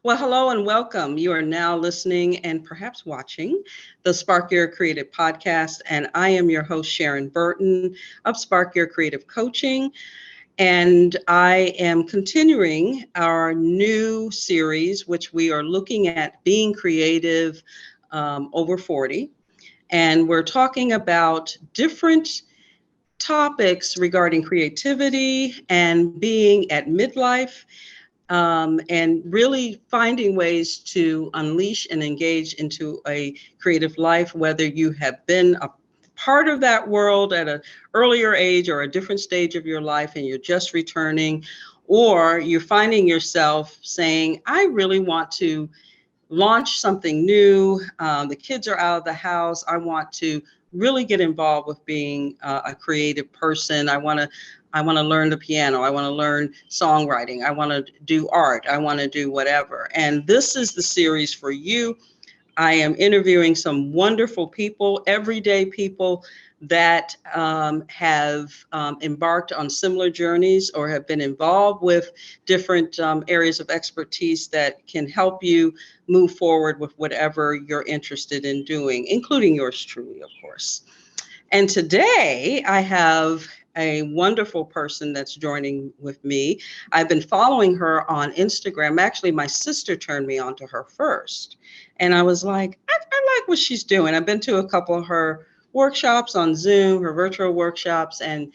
Well, hello and welcome. You are now listening and perhaps watching the Spark Your Creative podcast. And I am your host, Sharon Burton of Spark Your Creative Coaching. And I am continuing our new series, which we are looking at being creative over 40. And we're talking about different topics regarding creativity and being at midlife. And really finding ways to unleash and engage into a creative life, whether you have been a part of that world at an earlier age or a different stage of your life and you're just returning, or you're finding yourself saying, I really want to launch something new. The kids are out of the house. I want to really get involved with being a creative person. I want to learn the piano. I want to learn songwriting. I want to do art. I want to do whatever. And this is the series for you. I am interviewing some wonderful people, everyday people that have embarked on similar journeys or have been involved with different areas of expertise that can help you move forward with whatever you're interested in doing, including yours truly, of course. And today I have a wonderful person that's joining with me. I've been following her on Instagram. Actually, my sister turned me on to her first. And I was like, I like what she's doing. I've been to a couple of her workshops on Zoom, her virtual workshops, and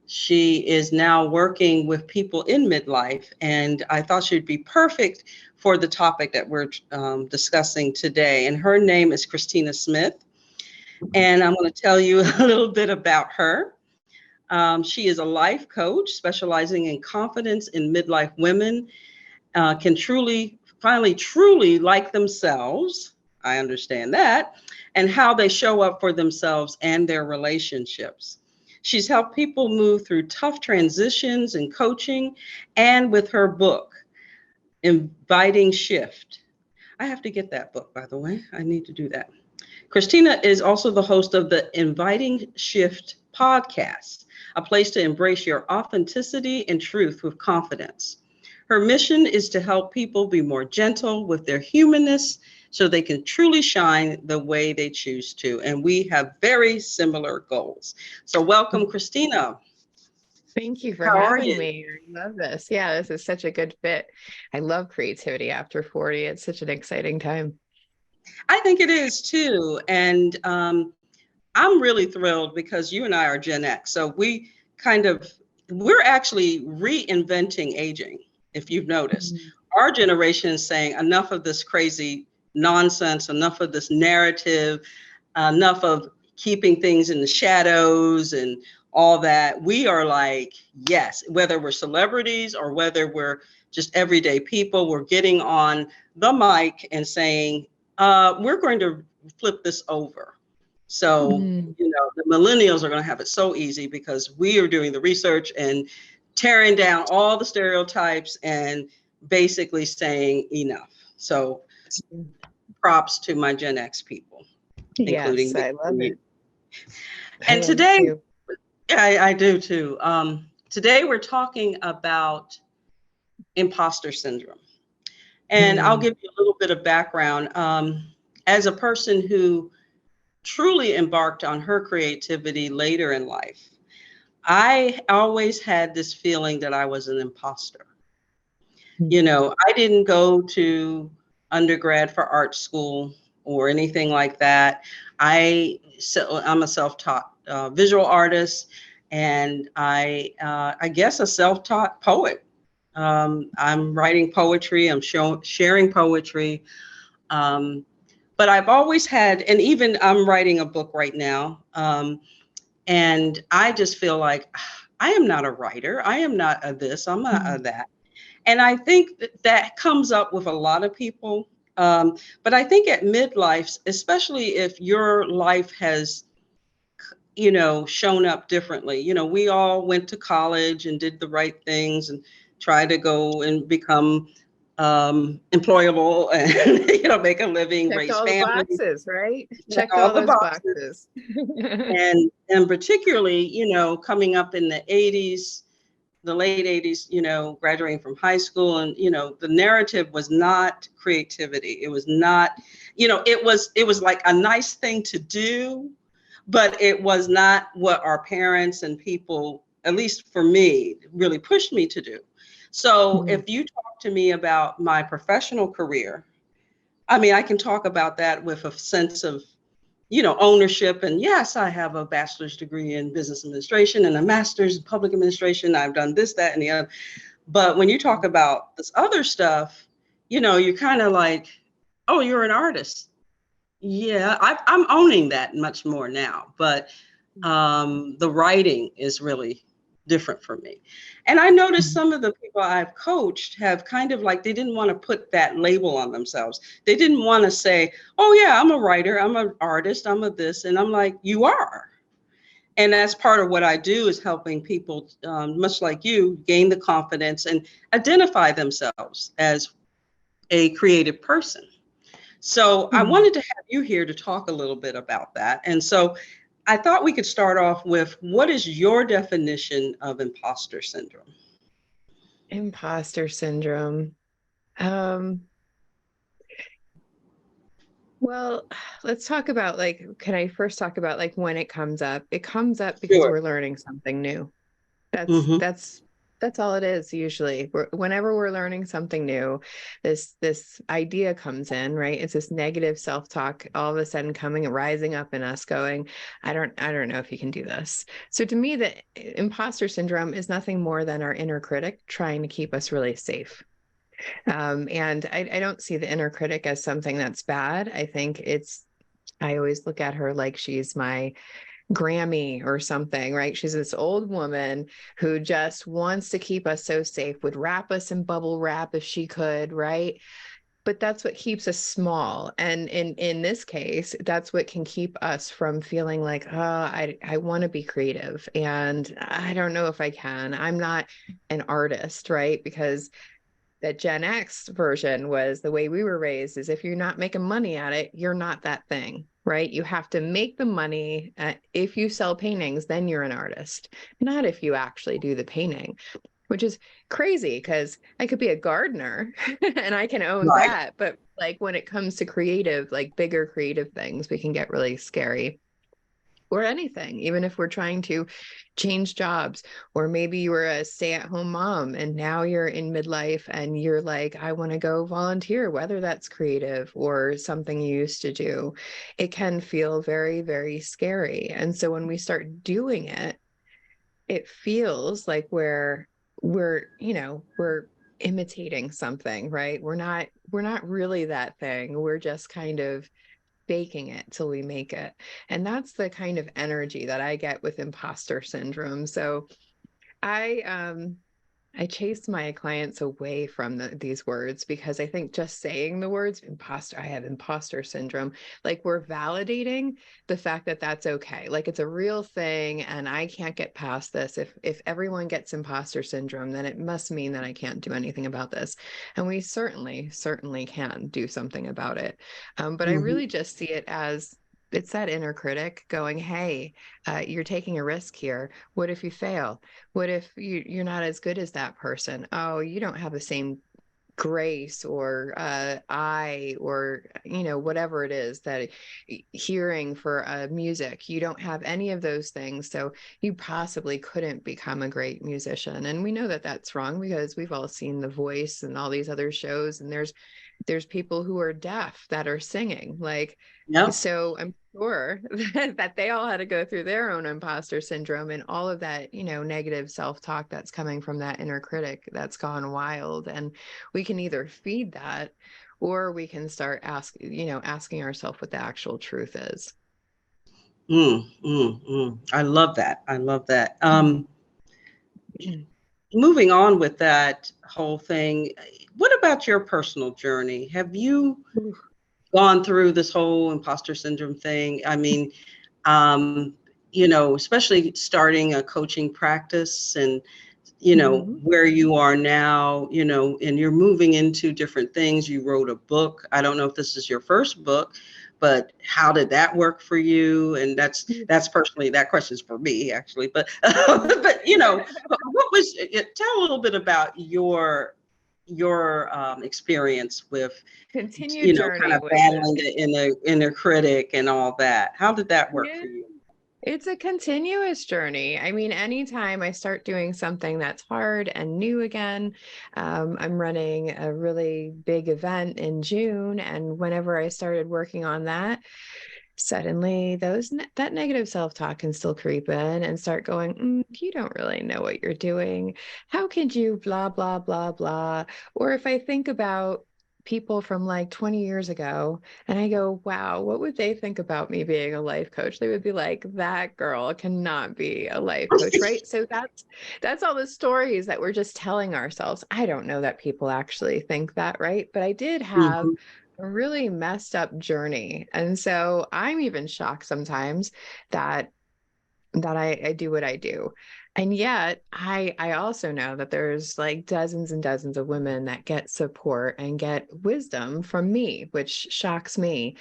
she is now working with people in midlife. And I thought she'd be perfect for the topic that we're discussing today. And her name is Christina Smith. And I'm going to tell you a little bit about her. She is a life coach specializing in confidence in midlife women, can finally truly like themselves. I understand that, and how they show up for themselves and their relationships. She's helped people move through tough transitions in coaching and with her book, Inviting Shift. I have to get that book, by the way. I need to do that. Christina is also the host of the Inviting Shift podcast, a place to embrace your authenticity and truth with confidence. Her mission is to help people be more gentle with their humanness so they can truly shine the way they choose to. And we have very similar goals. So welcome, Christina. Thank you for having me. I love this. Yeah, this is such a good fit. I love creativity after 40. It's such an exciting time. I think it is too. And I'm really thrilled because you and I are Gen X. So we're actually reinventing aging, if you've noticed. Our generation is saying enough of this crazy nonsense, enough of this narrative, enough of keeping things in the shadows and all that. We are like, yes, whether we're celebrities or whether we're just everyday people, we're getting on the mic and saying, we're going to flip this over. So, the millennials are going to have it so easy because we are doing the research and tearing down all the stereotypes and basically saying enough. So props to my Gen X people, including yes, I love it. And today, I do too. Today we're talking about imposter syndrome. And I'll give you a little bit of background. As a person who truly embarked on her creativity later in life, I always had this feeling that I was an imposter. I didn't go to undergrad for art school or anything like that. I'm a self-taught visual artist, and I guess a self-taught poet. I'm writing poetry, I'm sharing poetry. But I've always had, and even I'm writing a book right now. And I just feel like I am not a writer. I am not a this, I'm not a that. And I think that comes up with a lot of people. But I think at midlife, especially if your life has, shown up differently. We all went to college and did the right things and tried to go and become employable and make a living, Checked raise all families. the boxes, right? Checked all those boxes. and particularly, coming up in the 80s, the late 80s, graduating from high school, and the narrative was not creativity. It was not, it was like a nice thing to do, but it was not what our parents and people, at least for me, really pushed me to do. So if you talk to me about my professional career, I mean, I can talk about that with a sense of, ownership. And yes, I have a bachelor's degree in business administration and a master's in public administration. I've done this, that, and the other. But when you talk about this other stuff, you're kind of like, oh, you're an artist. Yeah, I'm owning that much more now. But the writing is really different for me. And I noticed some of the people I've coached have kind of like, they didn't want to put that label on themselves. They didn't want to say, oh yeah, I'm a writer, I'm an artist, I'm a this. And I'm like, you are. And that's part of what I do, is helping people, much like you, gain the confidence and identify themselves as a creative person. So I wanted to have you here to talk a little bit about that. And so I thought we could start off with, what is your definition of imposter syndrome? Imposter syndrome. Well, let's talk about can I first talk about when it comes up? It comes up because Sure. we're learning something new. That's Mm-hmm. that's that's all it is usually. Whenever we're learning something new, this idea comes in, right? It's this negative self-talk all of a sudden coming and rising up in us going, I don't know if you can do this. So to me, the imposter syndrome is nothing more than our inner critic trying to keep us really safe. And I don't see the inner critic as something that's bad. I always look at her like she's my Grammy or something, right? She's this old woman who just wants to keep us so safe, would wrap us in bubble wrap if she could, right? But that's what keeps us small. And in this case, that's what can keep us from feeling like, oh, I want to be creative. And I don't know if I can. I'm not an artist, right? Because that Gen X version was the way we were raised is if you're not making money at it, you're not that thing, right? You have to make the money. If you sell paintings, then you're an artist, not if you actually do the painting, which is crazy because I could be a gardener and I can own Right. that. But when it comes to creative, bigger creative things, we can get really scary. Or anything, even if we're trying to change jobs, or maybe you were a stay-at-home mom and now you're in midlife and you're like, I want to go volunteer, whether that's creative or something you used to do. It can feel very, very scary. And so when we start doing it, it feels like we're imitating something, right? We're not really that thing. We're just kind of faking it till we make it. And that's the kind of energy that I get with imposter syndrome. So I chase my clients away from these words because I think just saying the words imposter, I have imposter syndrome, we're validating the fact that that's okay. It's a real thing and I can't get past this. If everyone gets imposter syndrome, then it must mean that I can't do anything about this. And we certainly can do something about it. But I Mm-hmm. really just see it as it's that inner critic going, hey, you're taking a risk here. What if you fail? What if you're not as good as that person? Oh, you don't have the same grace or eye or whatever it is that hearing for music, you don't have any of those things, so you possibly couldn't become a great musician. And we know that that's wrong because we've all seen The Voice and all these other shows, and there's people who are deaf that are singing. Yep. So I'm sure that they all had to go through their own imposter syndrome and all of that, negative self-talk that's coming from that inner critic that's gone wild. And we can either feed that or we can start asking ourselves what the actual truth is. I love that. I love that. Moving on with that whole thing, what about your personal journey? Have you gone through this whole imposter syndrome thing? I mean, um, especially starting a coaching practice and, where you are now, and you're moving into different things. You wrote a book. I don't know if this is your first book, but how did that work for you? And that's personally, that question's for me actually, but but what was tell a little bit about your experience with Continued kind journey of with it. battling the inner critic and all that. How did that work Yeah. for you? It's a continuous journey. I mean, anytime I start doing something that's hard and new again, I'm running a really big event in June. And whenever I started working on that, suddenly that negative self-talk can still creep in and start going, you don't really know what you're doing. How could you blah, blah, blah, blah. Or if I think about people from like 20 years ago and I go, wow, what would they think about me being a life coach? They would be like, that girl cannot be a life coach, right? So that's all the stories that we're just telling ourselves. I don't know that people actually think that, right? But I did have Mhm. a really messed up journey. And so I'm even shocked sometimes that I do what I do. And yet I also know that there's like dozens and dozens of women that get support and get wisdom from me, which shocks me.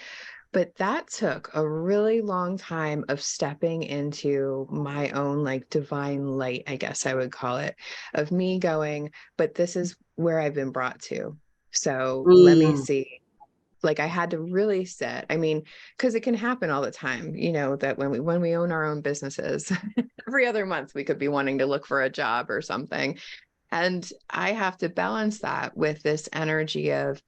But that took a really long time of stepping into my own like divine light, I guess I would call it, of me going, but this is where I've been brought to. So let me Mm. see. Like I had to really sit. I mean, because it can happen all the time, that when we own our own businesses, every other month we could be wanting to look for a job or something. And I have to balance that with this energy of,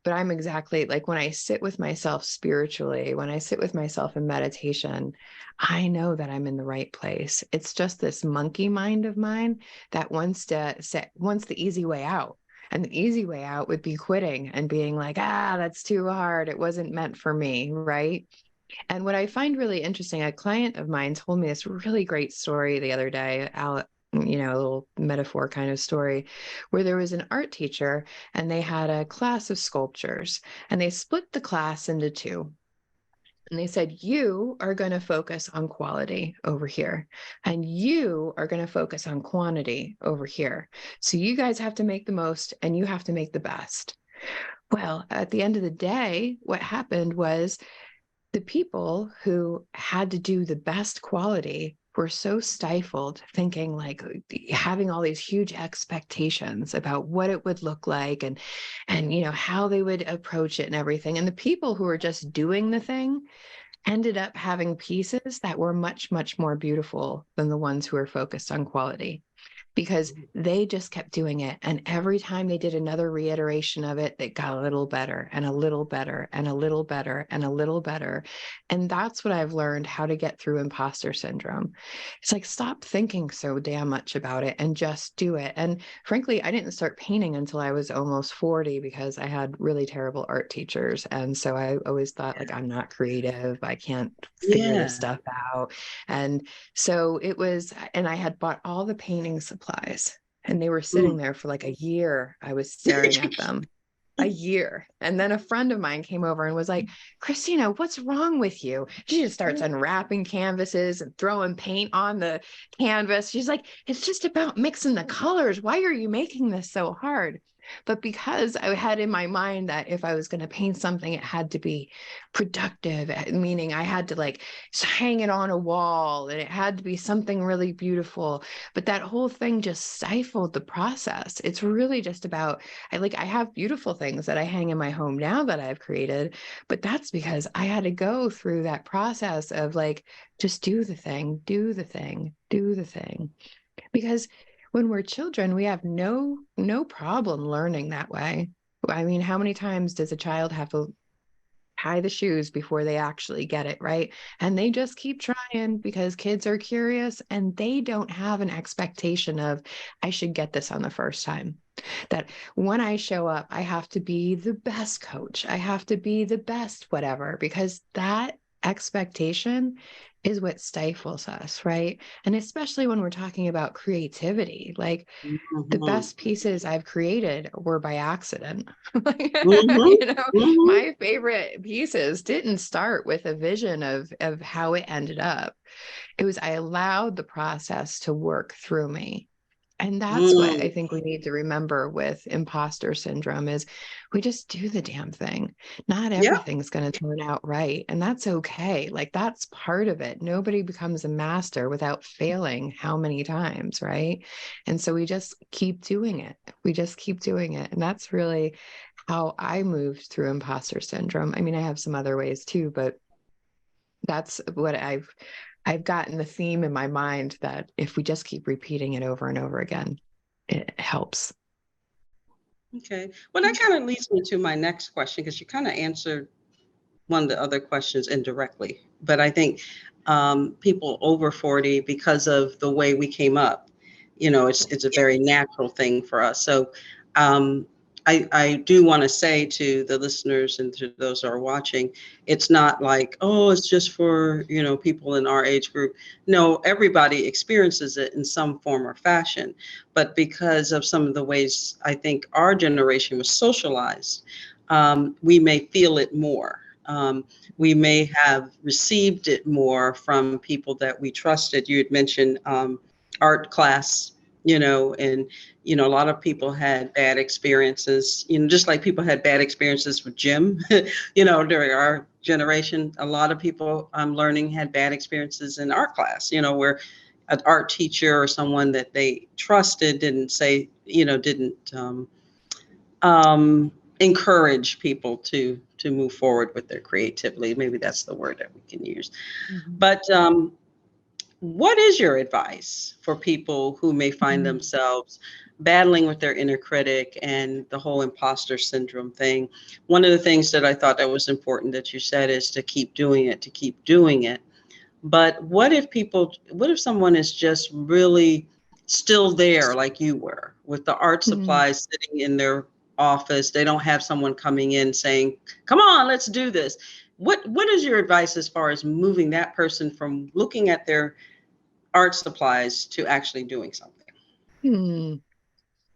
but I'm exactly like when I sit with myself spiritually, when I sit with myself in meditation, I know that I'm in the right place. It's just this monkey mind of mine that wants the easy way out. And the easy way out would be quitting and being like, that's too hard. It wasn't meant for me. Right. And what I find really interesting, a client of mine told me this really great story the other day, a little metaphor kind of story, where there was an art teacher and they had a class of sculptures and they split the class into two. And they said, you are going to focus on quality over here, and you are going to focus on quantity over here. So you guys have to make the most and you have to make the best. Well, at the end of the day, what happened was the people who had to do the best quality were so stifled thinking like having all these huge expectations about what it would look like and how they would approach it and everything, and the people who were just doing the thing ended up having pieces that were much, much more beautiful than the ones who were focused on quality because they just kept doing it. And every time they did another reiteration of it, it got a little better and a little better and a little better and a little better. And that's what I've learned how to get through imposter syndrome. It's like, stop thinking so damn much about it and just do it. And frankly, I didn't start painting until I was almost 40 because I had really terrible art teachers. And so I always thought like, I'm not creative. I can't figure this Yeah. stuff out. And so it was, and I had bought all the painting supplies and they were sitting Mm. there for like a year. I was staring at them a year. And then a friend of mine came over and was like, Christina, what's wrong with you? She just starts unwrapping canvases and throwing paint on the canvas. She's like, it's just about mixing the colors. Why are you making this so hard? But because I had in my mind that if I was going to paint something, it had to be productive, meaning I had to like hang it on a wall and it had to be something really beautiful. But that whole thing just stifled the process. It's really just about, I have beautiful things that I hang in my home now that I've created, but that's because I had to go through that process of like, just do the thing, do the thing, do the thing. Because when we're children, we have no problem learning that way. I mean, how many times does a child have to tie the shoes before they actually get it right? And they just keep trying because kids are curious and they don't have an expectation of, I should get this on the first time. That when I show up, I have to be the best coach. I have to be the best whatever, because that expectation is what stifles us, right? And especially when we're talking about creativity, like the Mhm. best pieces I've created were by accident. Mhm. Mhm. My favorite pieces didn't start with a vision of how it ended up. It was I allowed the process to work through me. And that's what I Mm, think we need to remember with imposter syndrome is we just do the damn thing. Not yeah. everything's going to turn out right. And that's okay. Like that's part of it. Nobody becomes a master without failing how many times, right? And so we just keep doing it. We just keep doing it. And that's really how I moved through imposter syndrome. I mean, I have some other ways too, but that's what I've gotten the theme in my mind that if we just keep repeating it over and over again, it helps. Okay. Well, that kind of leads me to my next question because you kind of answered one of the other questions indirectly. But I think people over 40, because of the way we came up, it's a very natural thing for us. So um, I do want to say to the listeners and to those who are watching, it's not like, oh, it's just for, people in our age group. No, everybody experiences it in some form or fashion. But because of some of the ways I think our generation was socialized, we may feel it more. We may have received it more from people that we trusted. You had mentioned art class, and a lot of people had bad experiences, just like people had bad experiences with gym, during our generation. A lot of people learning had bad experiences in art class, where an art teacher or someone that they trusted didn't say, didn't encourage people to move forward with their creativity. Maybe that's the word that we can use. Mhm. But what is your advice for people who may find Mhm. themselves battling with their inner critic and the whole imposter syndrome thing? One of the things that I thought that was important that you said is to keep doing it, to keep doing it. But what if someone is just really still there like you were with the art Mhm. supplies sitting in their office? They don't have someone coming in saying, come on, let's do this. What is your advice as far as moving that person from looking at their art supplies to actually doing something? Hmm.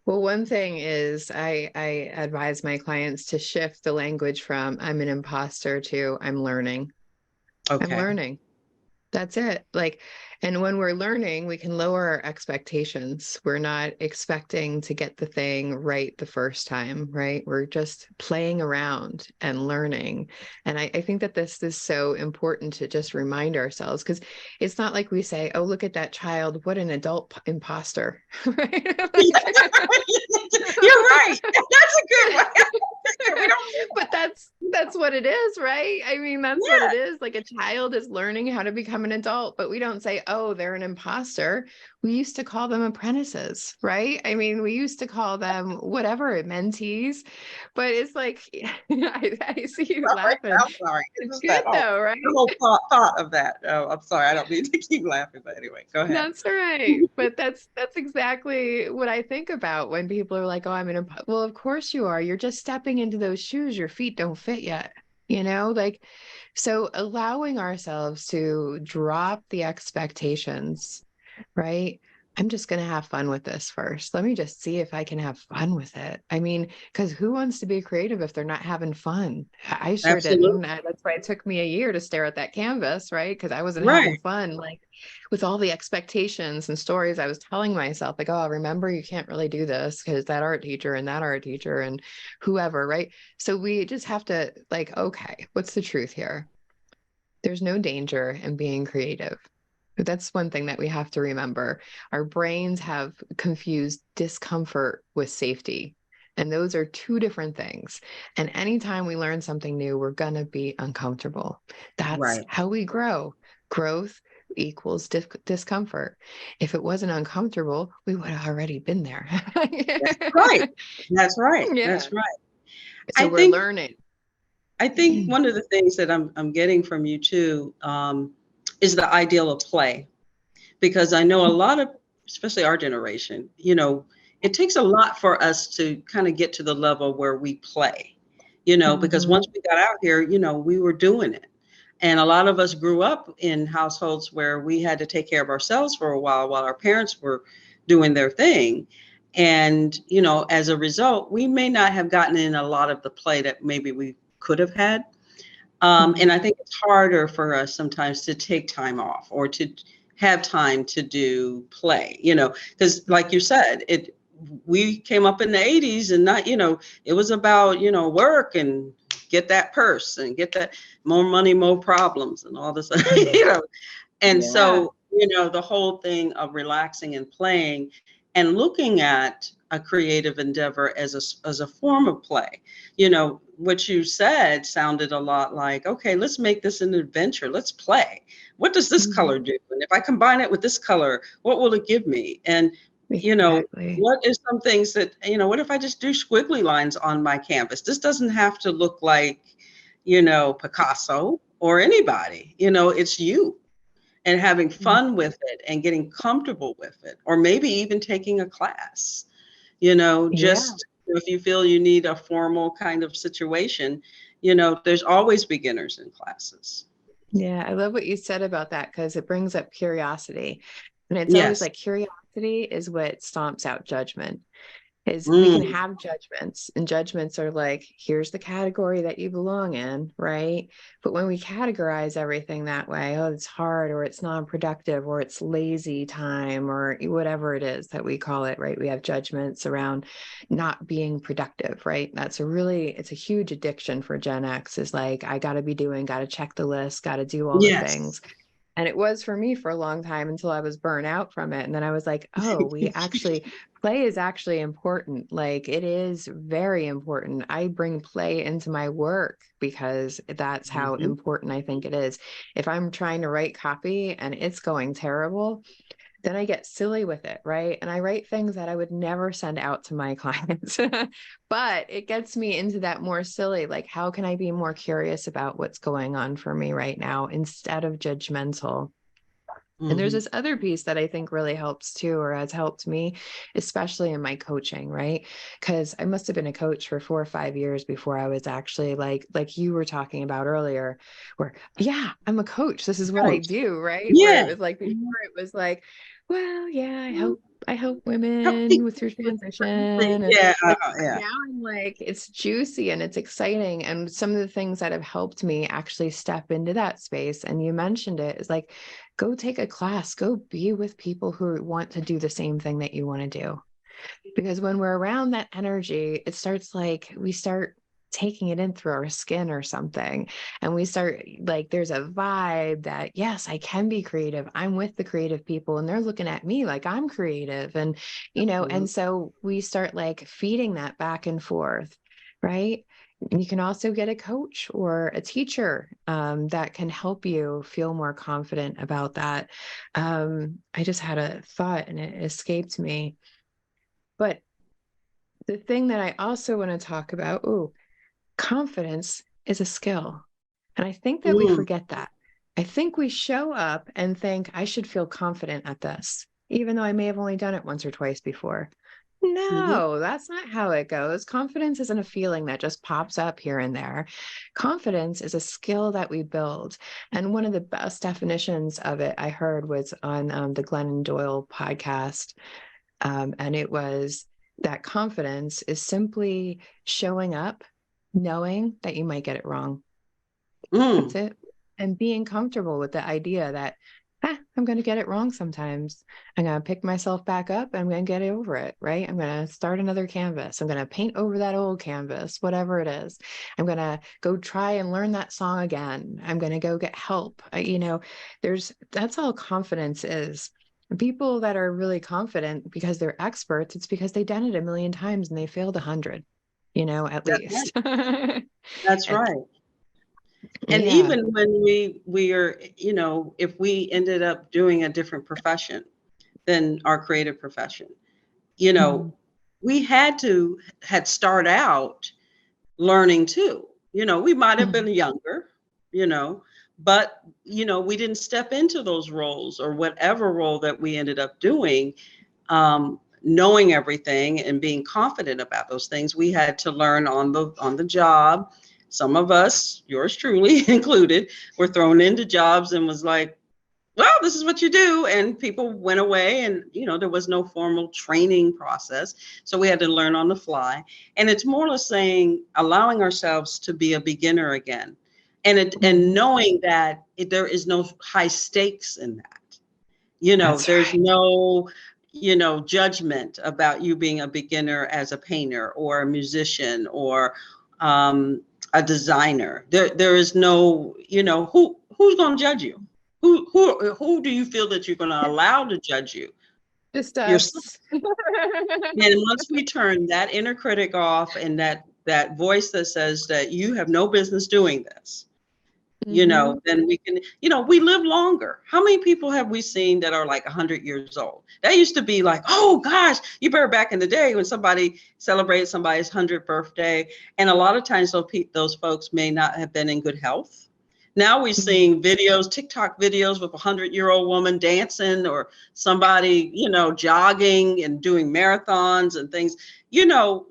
Well, one thing is I advise my clients to shift the language from I'm an imposter to I'm learning. I'm Okay. learning. That's it. Like, and when we're learning, we can lower our expectations. We're not expecting to get the thing right the first time, right? We're just playing around and learning. And I think that this is so important to just remind ourselves because it's not like we say, oh, look at that child, what an adult imposter, right? You're right. That's a good one. We don't do But that's what it is, right? I mean, that's what that. it is. Like a child is learning how to become an adult, but we don't say, "Oh, they're an imposter." We used to call them apprentices, right? I mean, we used to call them whatever, mentees. But it's like I see you Sorry, laughing. I'm sorry. It's It's just good that whole though, right? the whole thought of that. Oh, I'm sorry. I don't mean to keep laughing, but anyway, go ahead. That's right. But that's exactly what I think about when people are like, "Oh, I'm in a," well, of course you are. You're just stepping into those shoes. Your feet don't fit yet. Like so allowing ourselves to drop the expectations, right? I'm just going to have fun with this first. Let me just see if I can have fun with it. I mean, because who wants to be creative if they're not having fun? I sure didn't. Absolutely. That's why it took me a year to stare at that canvas, right? Because I wasn't having Right. fun, like with all the expectations and stories I was telling myself, like, oh, remember, you can't really do this because that art teacher and that art teacher and whoever, right? So we just have to, like, okay, what's the truth here? There's no danger in being creative. That's one thing that we have to remember. Our brains have confused discomfort with safety. And those are two different things. And anytime we learn something new, we're going to be uncomfortable. That's Right. how we grow. Growth equals discomfort. If it wasn't uncomfortable, we would have already been there. That's right. That's right. Yeah. That's right. So I we're think learning. I think one of the things that I'm getting from you too is the ideal of play, because I know a lot of, especially our generation, it takes a lot for us to kind of get to the level where we play, because Mhm. once we got out here, we were doing it. And a lot of us grew up in households where we had to take care of ourselves for a while our parents were doing their thing. And, as a result, we may not have gotten in a lot of the play that maybe we could have had. And I Mhm. think it's harder for us sometimes to take time off or to have time to do play, because like you said, we came up in the 80s and not, it was about, work and get that purse and get that more money, more problems and all this, And Yeah. so, the whole thing of relaxing and playing and looking at a creative endeavor as a form of play. What you said sounded a lot like, okay, let's make this an adventure. Let's play. What does this Mhm. color do? And if I combine it with this color, what will it give me? And, Exactly. what is some things that, what if I just do squiggly lines on my canvas? This doesn't have to look like, Picasso or anybody, it's you, and having fun with it and getting comfortable with it, or maybe even taking a class, Yeah. just if you feel you need a formal kind of situation, there's always beginners in classes. Yeah, I love what you said about that because it brings up curiosity. And it's always Yes. like curiosity is what stomps out judgment. Is we can Mm, have judgments, and judgments are like, here's the category that you belong in, right? But when we categorize everything that way, oh, it's hard, or it's non-productive, or it's lazy time, or whatever it is that we call it, right? We have judgments around not being productive, right? It's a huge addiction for Gen X, is like, I got to be doing, got to check the list, got to do all the yes. things. And it was for me for a long time until I was burnt out from it. And then I was like, oh, play is actually important. Like, it is very important. I bring play into my work because that's how Mhm. important I think it is. If I'm trying to write copy and it's going terrible, then I get silly with it, right? And I write things that I would never send out to my clients. But it gets me into that more silly, like, how can I be more curious about what's going on for me right now instead of judgmental? And there's Mhm. this other piece that I think really helps too, or has helped me, especially in my coaching, right? Because I must have been a coach for 4 or 5 years before I was actually like you were talking about earlier, where, yeah, I'm a coach. This is what I Coach. do, right? Where it Yeah. was like before it was like, well, yeah, I help Help women people with your with certain things. transition. And Yeah. but Yeah. now I'm like, it's juicy and it's exciting. And some of the things that have helped me actually step into that space, and you mentioned it, is like, go take a class, go be with people who want to do the same thing that you want to do. Because when we're around that energy, it starts like we start taking it in through our skin or something. And we start like, there's a vibe that, yes, I can be creative. I'm with the creative people and they're looking at me like I'm creative. And Mhm. so we start like feeding that back and forth. Right. You can also get a coach or a teacher that can help you feel more confident about that. I just had a thought and it escaped me. But the thing that I also want to talk about, confidence is a skill. And I think that we Mm, forget that. I think we show up and think, I should feel confident at this, even though I may have only done it once or twice before. mhm. No, that's not how it goes. Confidence isn't a feeling that just pops up here and there. Confidence is a skill that we build. And one of the best definitions of it I heard was on the Glennon Doyle podcast. And it was that confidence is simply showing up, knowing that you might get it wrong. That's Mm. it. And being comfortable with the idea that, I'm going to get it wrong sometimes. I'm going to pick myself back up. I'm going to get over it, right? I'm going to start another canvas. I'm going to paint over that old canvas, whatever it is. I'm going to go try and learn that song again. I'm going to go get help. That's all confidence is. People that are really confident because they're experts, it's because they've done it a million times and they failed 100, at That's right. least. That's And right. And yeah. even when we are, if we ended up doing a different profession than our creative profession, you Mhm. know, we had start out learning too. We might have been Mhm. younger, you know, but we didn't step into those roles or whatever role that we ended up doing, knowing everything and being confident about those things. We had to learn on the job. Some of us, yours truly included, were thrown into jobs and was like, well, this is what you do. And people went away and, there was no formal training process. So we had to learn on the fly. And it's more or less saying, allowing ourselves to be a beginner again. And Mhm. knowing that there is no high stakes in that. That's There's right. no, judgment about you being a beginner as a painter or a musician or um, a designer. There is no, who's going to judge you? Who do you feel that you're going to allow to judge you? Just Yourself. us. And once we turn that inner critic off and that voice that says that you have no business doing this, Hmm. then we can, we live longer. How many people have we seen that are like 100 years old? That used to be like, oh gosh, you better back in the day when somebody celebrated somebody's 100th birthday. And a lot of times those folks may not have been in good health. Now we're seeing videos, TikTok videos with a 100-year-old woman dancing or somebody, jogging and doing marathons and things. You know,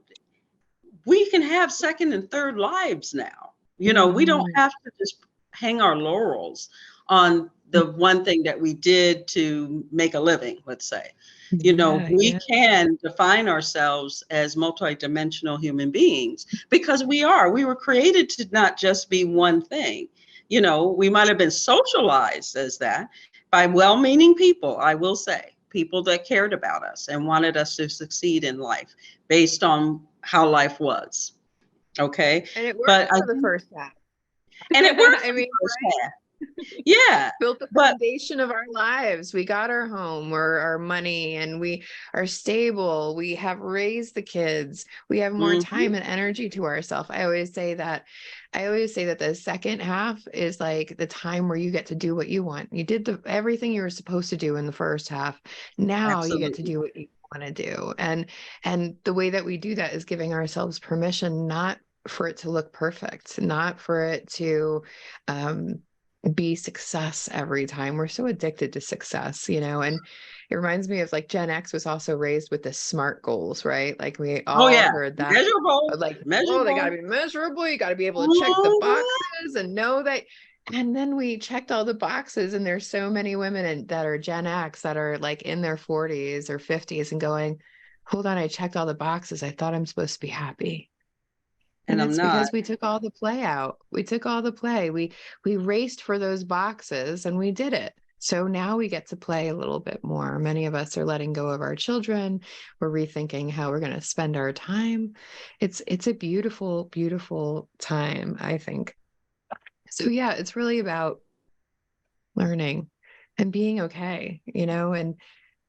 we can have second and third lives now. We don't Hmm. have to just hang our laurels on the one thing that we did to make a living, let's say. Yeah, We yeah. can define ourselves as multidimensional human beings because we were created to not just be one thing. We might have been socialized as that by well-meaning people, I will say, people that cared about us and wanted us to succeed in life based on how life was. Okay. And it But worked for the first half. and it worked I for the mean, first half. Yeah. built the But foundation of our lives. We got our home or our money, and we are stable. We have raised the kids. We have more mhm, time and energy to ourselves. I always say that the second half is like the time where you get to do what you want. You did everything you were supposed to do in the first half. Now you get to absolutely. do what you want to do. And the way that we do that is giving ourselves permission not for it to look perfect, not for it to um be success every time. We're so addicted to success, and it reminds me of like Gen X was also raised with the SMART goals, right? Like we Oh all yeah. heard that. Measurable, Like, oh, they got to measurable. be measurable. You got to be able to check the Mhm. boxes and know that. And then we checked all the boxes, and there's so many women that are Gen X that are like in their 40s or 50s and going, hold on, I checked all the boxes. I thought I'm supposed to be happy. And And I'm it's not. because we took all the play out. We took all the play. We raced for those boxes and we did it. So now we get to play a little bit more. Many of us are letting go of our children. We're rethinking how we're going to spend our time. It's a beautiful, beautiful time, I think. So yeah, it's really about learning and being okay, and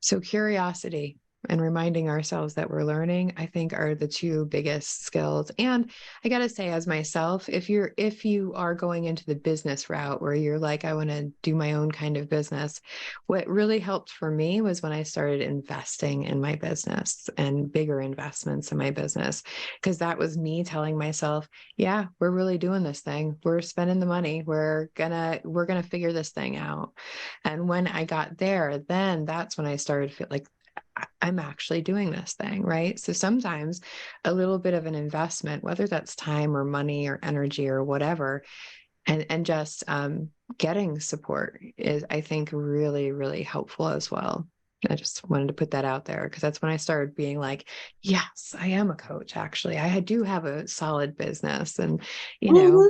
so curiosity and reminding ourselves that we're learning, I think, are the two biggest skills. And I got to say, as myself, if you are going into the business route where you're like, I want to do my own kind of business, what really helped for me was when I started investing in my business and bigger investments in my business, because that was me telling myself, yeah, we're really doing this thing. We're spending the money. We're gonna figure this thing out. And when I got there, then that's when I started to feel like I'm actually doing this thing, right? So sometimes a little bit of an investment, whether that's time or money or energy or whatever, and just getting support is, I think, really, really helpful as well. I just wanted to put that out there because that's when I started being like, yes, I am a coach. Actually, I do have a solid business, and you know, Mhm,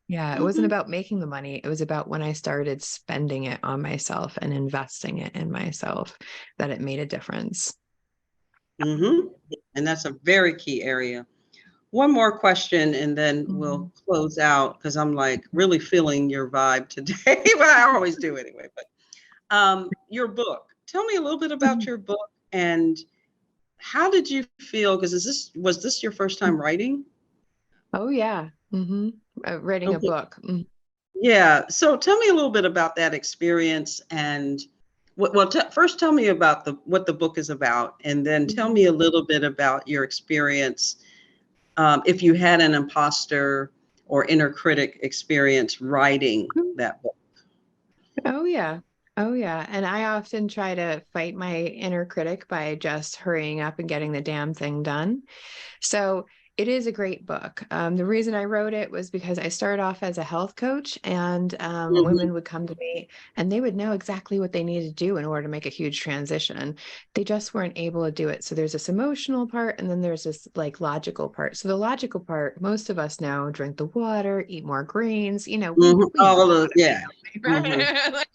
yeah, it wasn't mhm, about making the money. It was about when I started spending it on myself and investing it in myself that it made a difference. mhm. And that's a very key area. One more question and then we'll Mhm. close out because I'm like really feeling your vibe today. But I always do anyway. But your book. Tell me a little bit about your book and how did you feel? Because was this your first time writing? Oh yeah. Writing a Okay. book. Yeah. So tell me a little bit about that experience and first tell me about what the book is about, and then tell Mhm. me a little bit about your experience, if you had an imposter or inner critic experience writing that book. Oh yeah. Oh yeah. And I often try to fight my inner critic by just hurrying up and getting the damn thing done. So It is a great book. The reason I wrote it was because I started off as a health coach, and Mhm. women would come to me and they would know exactly what they needed to do in order to make a huge transition. They just weren't able to do it. So there's this emotional part, and then there's this like logical part. So the logical part, most of us know, drink the water, eat more greens. You know, Mhm. we know All how of, to be yeah. healthy, Mhm. right? Like,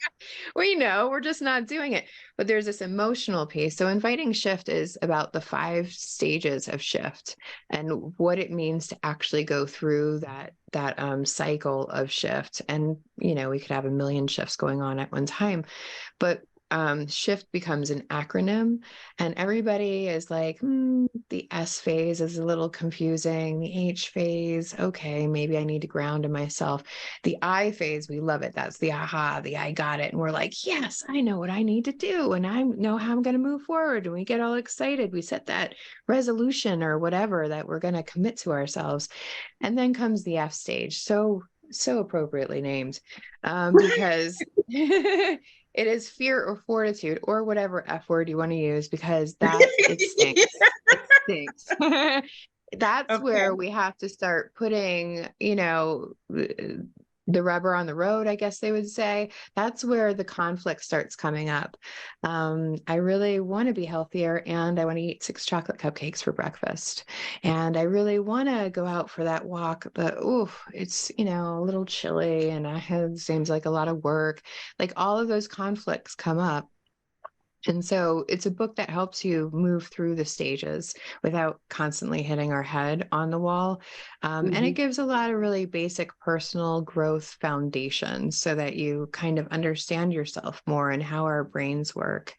we know, we're just not doing it. But there's this emotional piece. So inviting shift is about the 5 stages of shift and what it means to actually go through that cycle of shift. And we could have a million shifts going on at one time, but shift becomes an acronym, and everybody is like, the S phase is a little confusing. The H phase, okay, maybe I need to ground in myself. The I phase, we love it. That's the aha, the I got it. And we're like, yes, I know what I need to do. And I know how I'm going to move forward. And we get all excited. We set that resolution or whatever that we're going to commit to ourselves. And then comes the F stage. So appropriately named, because it is fear or fortitude or whatever F word you want to use, because it stinks. It stinks. That's Okay. where we have to start putting, the rubber on the road, I guess they would say. That's where the conflict starts coming up. I really want to be healthier, and I want to eat 6 chocolate cupcakes for breakfast. And I really want to go out for that walk, but it's, a little chilly, and it seems like a lot of work. Like, all of those conflicts come up. And so it's a book that helps you move through the stages without constantly hitting our head on the wall. And it Mhm. gives a lot of really basic personal growth foundations so that you kind of understand yourself more and how our brains work.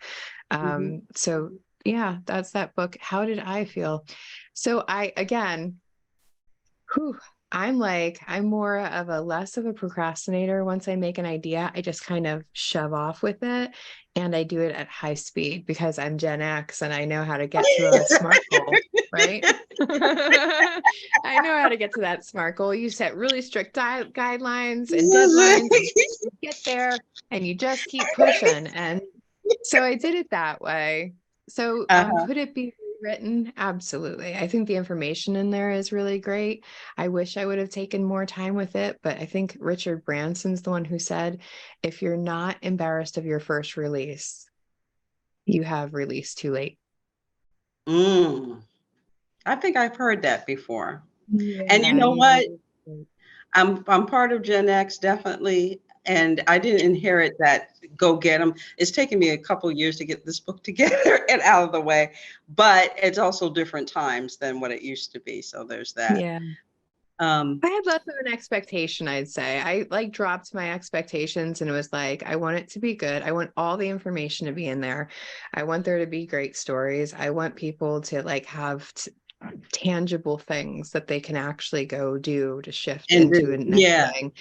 Mhm. So yeah, that's that book. How did I feel? So again, whew, I'm more of a less of a procrastinator. Once I make an idea, I just kind of shove off with it, and I do it at high speed because I'm Gen X and I know how to get to a SMART goal, right? I know how to get to that SMART goal. You set really strict guidelines and deadlines, and you get there and you just keep pushing. And so I did it that way. So Uh-huh. could it be written? Absolutely. I think the information in there is really great. I wish I would have taken more time with it, but I think Richard Branson's the one who said, if you're not embarrassed of your first release, you have released too late. Mm. I think I've heard that before. And you Yeah, know you've what? released it. I'm part of Gen X, definitely, and I didn't inherit that go get them. It's taken me a couple years to get this book together and out of the way, but it's also different times than what it used to be. So there's that. Yeah. Um, I had less of an expectation, I'd say. I like dropped my expectations, and it was like, I want it to be good. I want all the information to be in there. I want there to be great stories. I want people to like have tangible things that they can actually go do to shift and into then, the next yeah. thing.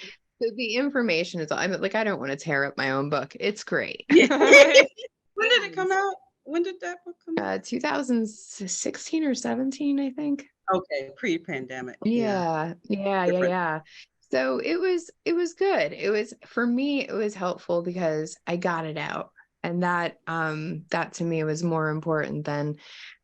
So the information is, I'm like, I don't want to tear up my own book. It's great. Yeah. When did it And come out? When did that book come out? 2016 or 17, I think. Okay, pre-pandemic. Yeah, different. Yeah. So it was good. It was, for me, it was helpful because I got it out. And that to me was more important than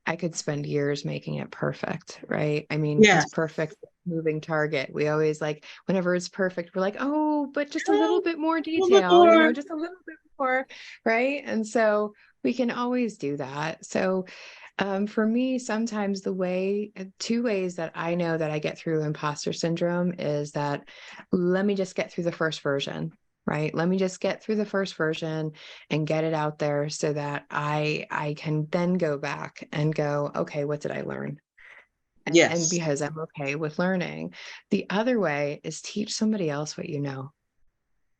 I could spend years making it perfect, right? I mean, because Yes. perfect moving target. We always like, whenever it's perfect, we're like, oh, but just a little Oh, bit more a little bit detail, more. just a little bit more, right? And so we can always do that. So for me, sometimes two ways that I know that I get through imposter syndrome is that, let me just get through the first version, right? Let me just get through the first version and get it out there so that I can then go back and go, okay, what did I learn? And Yes. because I'm okay with learning. The other way is teach somebody else what you know.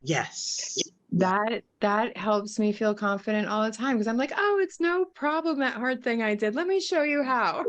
Yes. Yeah. That helps me feel confident all the time, because I'm like, oh, it's no problem, that hard thing I did. Let me show you how.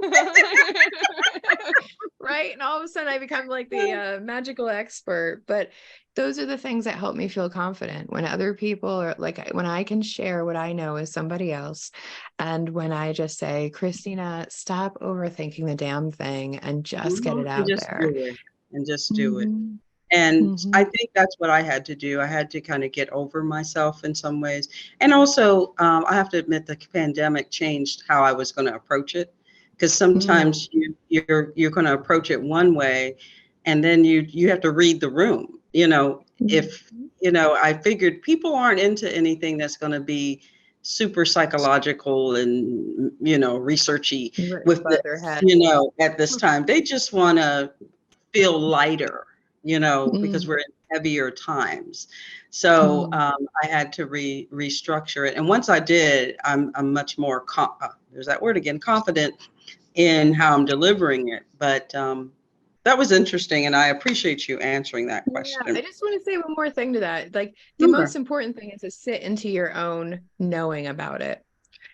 Right? And all of a sudden I become like the magical expert. But those are the things that help me feel confident, when other people are like, when I can share what I know with somebody else. And when I just say, Christina, stop overthinking the damn thing and just get Mhm. it And out just there. do it. And just do it. Mhm. And I Mhm. think that's what I had to do. I had to kind of get over myself in some ways. And also, I have to admit the pandemic changed how I was going to approach it, because sometimes you're going to approach it one way, and then you have to read the room. If I figured people aren't into anything that's going to be super psychological and researchy Written with above their this, head. at this time. They just want to feel lighter, because Mm. we're in heavier times. So Mm. I had to restructure it. And once I did, I'm much more, there's that word again, confident in how I'm delivering it. But that was interesting. And I appreciate you answering that Yeah, question. I just want to say one more thing to that. Like, the Sure. most important thing is to sit into your own knowing about it.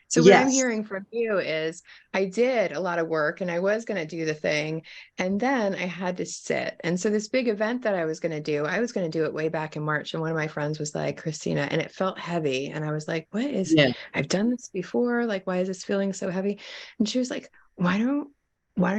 So what I'm Yes. hearing from you is I did a lot of work and I was going to do the thing, and then I had to sit. And so this big event that I was going to do, I was going to do it way back in March. And one of my friends was like, Christina, and it felt heavy. And I was like, Yeah. I've done this before. Like, why is this feeling so heavy? And she was like, why don't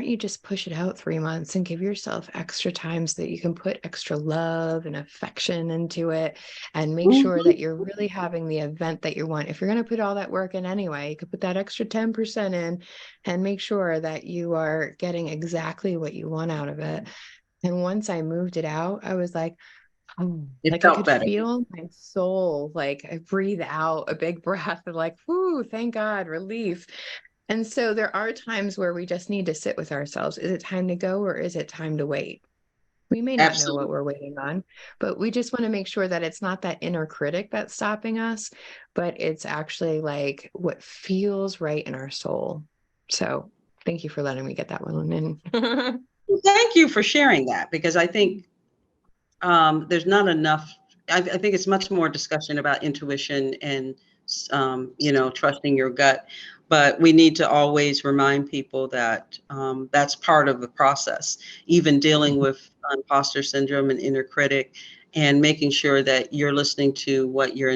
you just push it out 3 months and give yourself extra time so that you can put extra love and affection into it and make sure Mhm. that you're really having the event that you want. If you're going to put all that work in anyway, you could put that extra 10% in and make sure that you are getting exactly what you want out of it. And once I moved it out, I was like, oh, It like I felt could better. feel my soul, like I breathe out a big breath of like, whoo, thank God, relief. And so there are times where we just need to sit with ourselves. Is it time to go or is it time to wait? We may not know what Absolutely. we're waiting on, but we just want to make sure that it's not that inner critic that's stopping us, but it's actually like what feels right in our soul. So thank you for letting me get that one in. Well, thank you for sharing that, because I think there's not enough. I think it's much more discussion about intuition and, trusting your gut. But we need to always remind people that that's part of the process, even dealing with imposter syndrome and inner critic, and making sure that you're listening to what your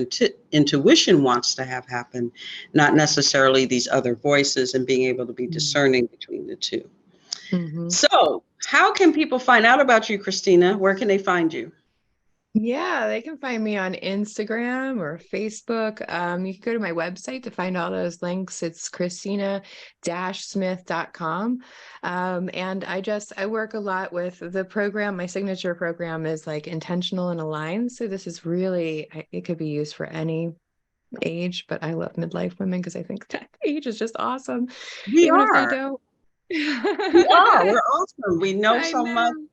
intuition wants to have happen, not necessarily these other voices, and being able to be discerning between the two. Mm-hmm. So, how can people find out about you, Christina? Where can they find you? Yeah, they can find me on Instagram or Facebook. You can go to my website to find all those links. It's Christina-Smith.com. And I work a lot with the program. My signature program is like intentional and aligned. So this is really, it could be used for any age, but I love midlife women because I think that age is just awesome, We even if they are. don't. We are. We're awesome. We know I so much, know.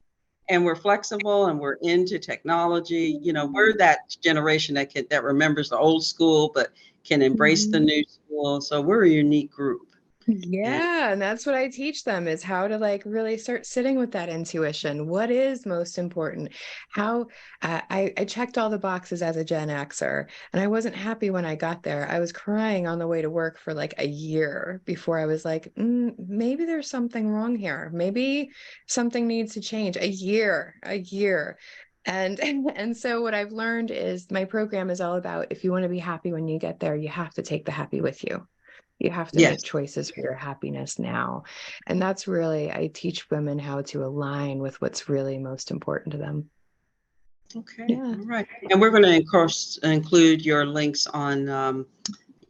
and we're flexible, and we're into technology. We're that generation that remembers the old school but can embrace the Mhm. new school. So we're a unique group. And Yeah, and that's what I teach them is how to like really start sitting with that intuition. What is most important? How I checked all the boxes as a Gen Xer, and I wasn't happy when I got there. I was crying on the way to work for like a year before I was like, maybe there's something wrong here. Maybe something needs to change. A year. And and so what I've learned is my program is all about if you want to be happy when you get there, you have to take the happy with you. You have to make yes. choices for your happiness now. And that's really, I teach women how to align with what's really most important to them. Okay. Yeah. All right. And we're going to, of course, include your links on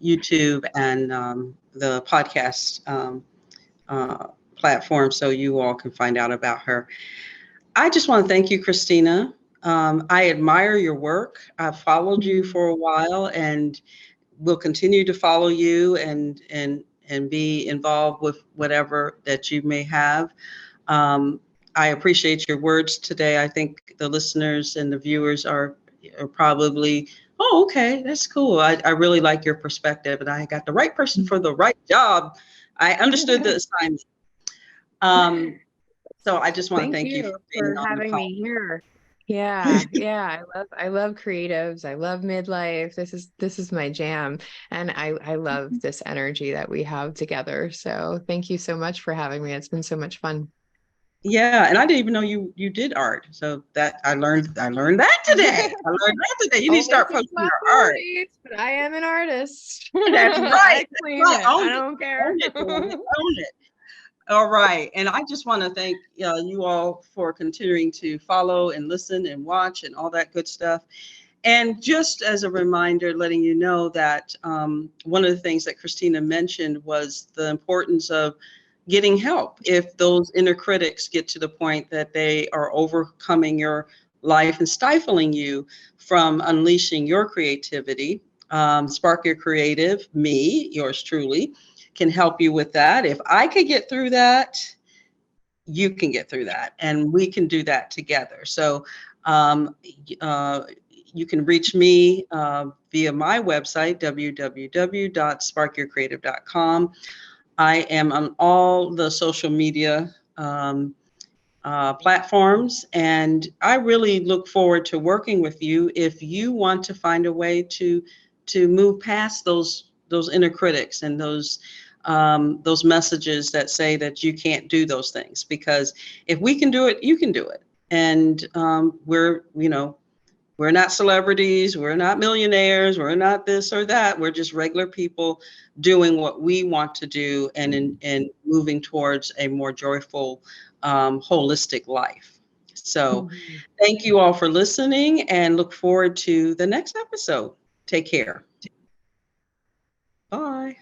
YouTube and the podcast platform, so you all can find out about her. I just want to thank you, Christina. I admire your work. I've followed you Mhm. for a while, and will continue to follow you and be involved with whatever that you may have. Um, I appreciate your words today. I think the listeners and the viewers are probably, oh, okay, that's cool. I really like your perspective, and I got the right person for the right job. I understood the assignment. Um, so I just want to Thank thank you for you being for on the having call. me here. Yeah. I love creatives. I love midlife. This is my jam. And I love this energy that we have together. So thank you so much for having me. It's been so much fun. Yeah, and I didn't even know you did art. So that I learned that today. I learned that today. You need to Only start since posting my your art. 40s, but I am an artist. That's right. I That's claim right. it. I Own it. don't Own care. it, girl. Own it. All right. And I just want to thank you all for continuing to follow and listen and watch and all that good stuff. And just as a reminder, letting you know that one of the things that Christina mentioned was the importance of getting help if those inner critics get to the point that they are overcoming your life and stifling you from unleashing your creativity. Spark Your Creative, me, yours truly, can help you with that. If I could get through that, you can get through that, and we can do that together. So you can reach me via my website, www.sparkyourcreative.com. I am on all the social media platforms, and I really look forward to working with you if you want to find a way to move past those inner critics and those messages that say that you can't do those things. Because if we can do it, you can do it. And we're not celebrities, we're not millionaires, we're not this or that. We're just regular people doing what we want to do, and moving towards a more joyful, holistic life. So thank you all for listening, and look forward to the next episode. Take care. Bye.